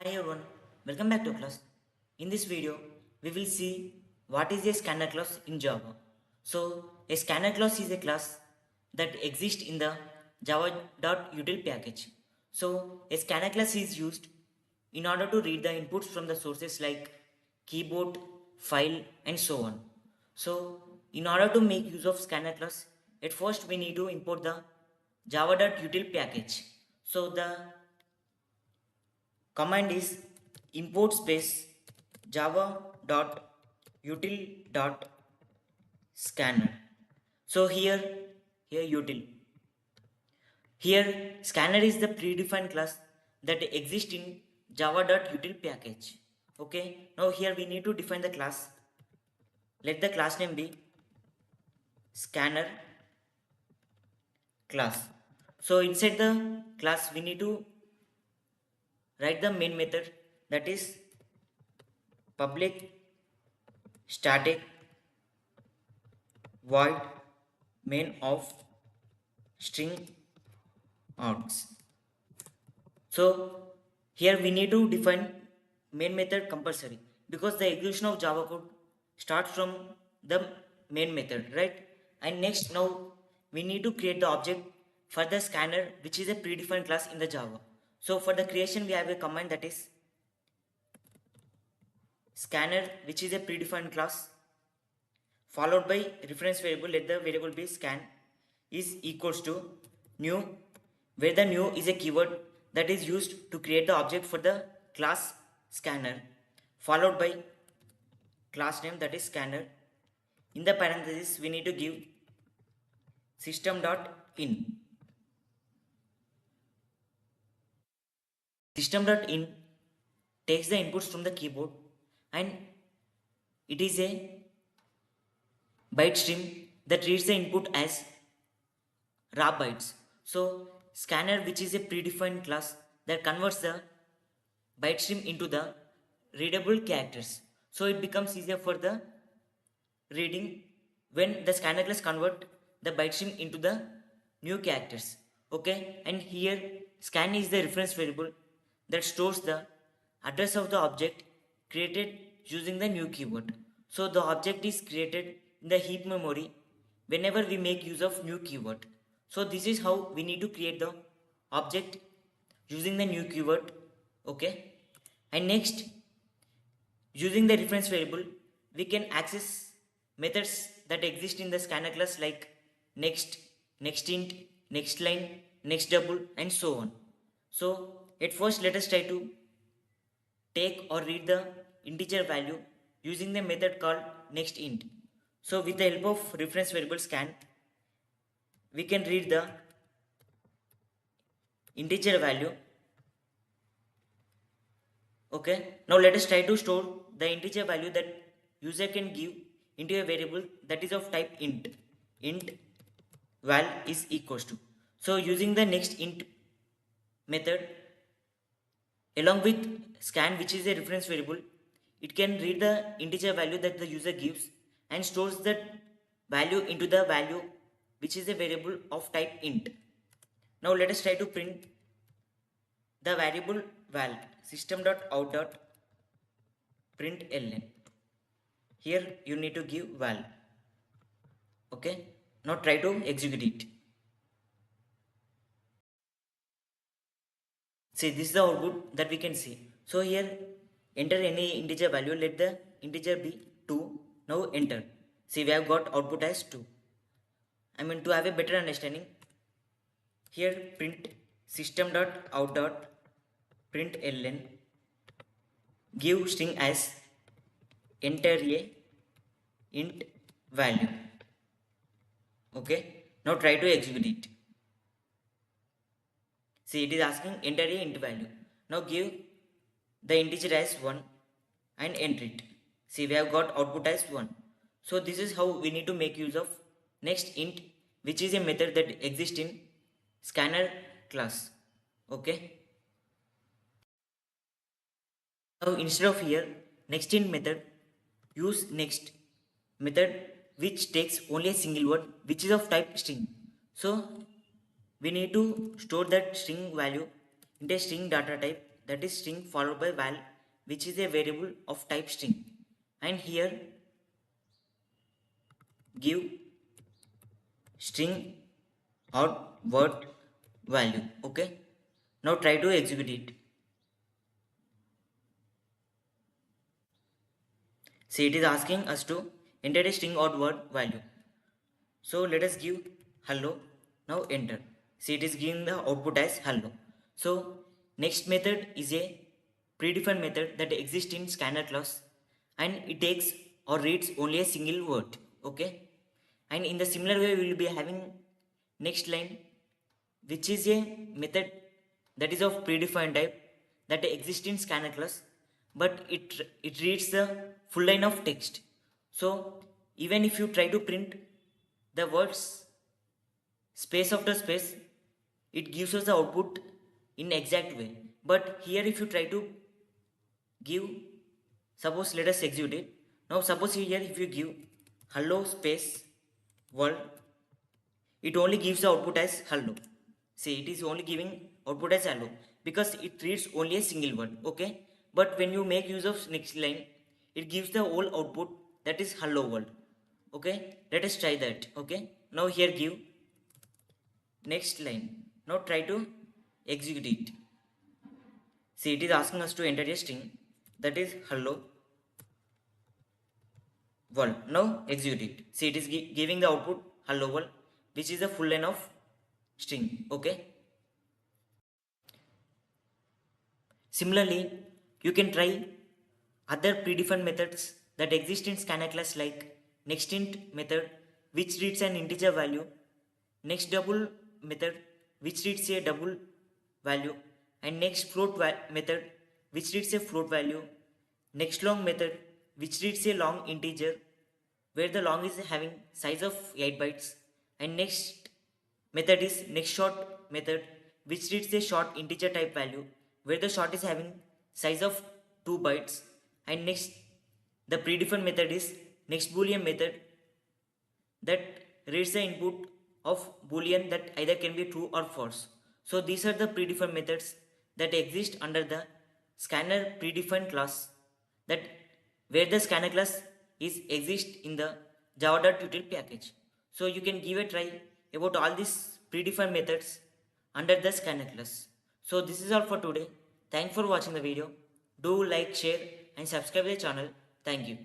Hi everyone, welcome back to class. In this video, we will see what is a scanner class in Java. So, a scanner class is a class that exists in the java.util package. So, a scanner class is used in order to read the inputs from the sources like keyboard, file, and so on. So, in order to make use of scanner class, at first we need to import the java.util package. So, the command is import space java dot util dot scanner. So here util. Here scanner is the predefined class that exists in java.util package. Okay. Now here we need to define the class. Let the class name be scanner class. So inside the class we need to write the main method, that is public static void main of string args. So here we need to define main method compulsory because the execution of Java code starts from the main method, right? And next, now we need to create the object for the scanner, which is a predefined class in the Java. So for the creation we have a command, that is scanner, which is a predefined class, followed by reference variable. Let the variable be scan is equals to new, where the new is a keyword that is used to create the object for the class scanner, followed by class name, that is scanner. In the parenthesis we need to give system.in. System.in takes the inputs from the keyboard and it is a byte stream that reads the input as raw bytes. So scanner, which is a predefined class that converts the byte stream into the readable characters. So it becomes easier for the reading when the scanner class convert the byte stream into the new characters. Okay, and here scan is the reference variable that stores the address of the object created using the new keyword. So the object is created in the heap memory whenever we make use of new keyword. So this is how we need to create the object using the new keyword. Okay, and next, using the reference variable, we can access methods that exist in the scanner class like next, next int, next line, next double, and so on. So at first let us try to take or read the integer value using the method called next int. So with the help of reference variable scan, we can read the integer value. Okay, now let us try to store the integer value that user can give into a variable that is of type int. Int val is equals to. So using the next int method along with scan, which is a reference variable, it can read the integer value that the user gives and stores that value into the value which is a variable of type int. Now let us try to print the variable val system.out.println. Here you need to give val. Okay, now try to execute it. See, this is the output that we can see. So here enter any integer value, let the integer be 2. Now enter. See, we have got output as 2. I mean, to have a better understanding, here print system.out.println, give string as enter a int value. Okay, now try to execute it. See, it is asking enter a int value. Now give the integer as 1 and enter it. See, we have got output as 1. So this is how we need to make use of next int, which is a method that exists in scanner class. Okay. Now instead of here next int method, use next method which takes only a single word which is of type string. So we need to store that string value into a string data type that is string followed by val, which is a variable of type string. And here give string or word value. Okay, now try to execute it. See, it is asking us to enter a string or word value. So let us give hello. Now enter. See, it is giving the output as hello. So next method is a predefined method that exists in scanner class, and it takes or reads only a single word. Okay, and in the similar way we will be having next line, which is a method that is of predefined type that exists in scanner class, but it reads the full line of text. So even if you try to print the words space after space, it gives us the output in exact way. But here if you try to give, suppose let us execute it. Now suppose here if you give hello space world, it only gives the output as hello. See, it is only giving output as hello because it reads only a single word. Okay, but when you make use of next line, it gives the whole output that is hello world. Okay, let us try that. Okay, now here give next line. Now try to execute it. See, it is asking us to enter a string that is hello world. Now execute it. See, it is giving the output hello world, which is the full line of string. Okay, similarly you can try other predefined methods that exist in scanner class, like nextInt method which reads an integer value, next double method which reads a double value, and next float method which reads a float value, next long method which reads a long integer where the long is having size of 8 bytes, and next method is next short method which reads a short integer type value where the short is having size of 2 bytes, and next the predefined method is next boolean method that reads the input of boolean that either can be true or false. So these are the predefined methods that exist under the scanner predefined class, that where the scanner class is exist in the java.util package. So you can give a try about all these predefined methods under the scanner class. So this is all for today. Thanks for watching the video. Do like, share and subscribe the channel. Thank you.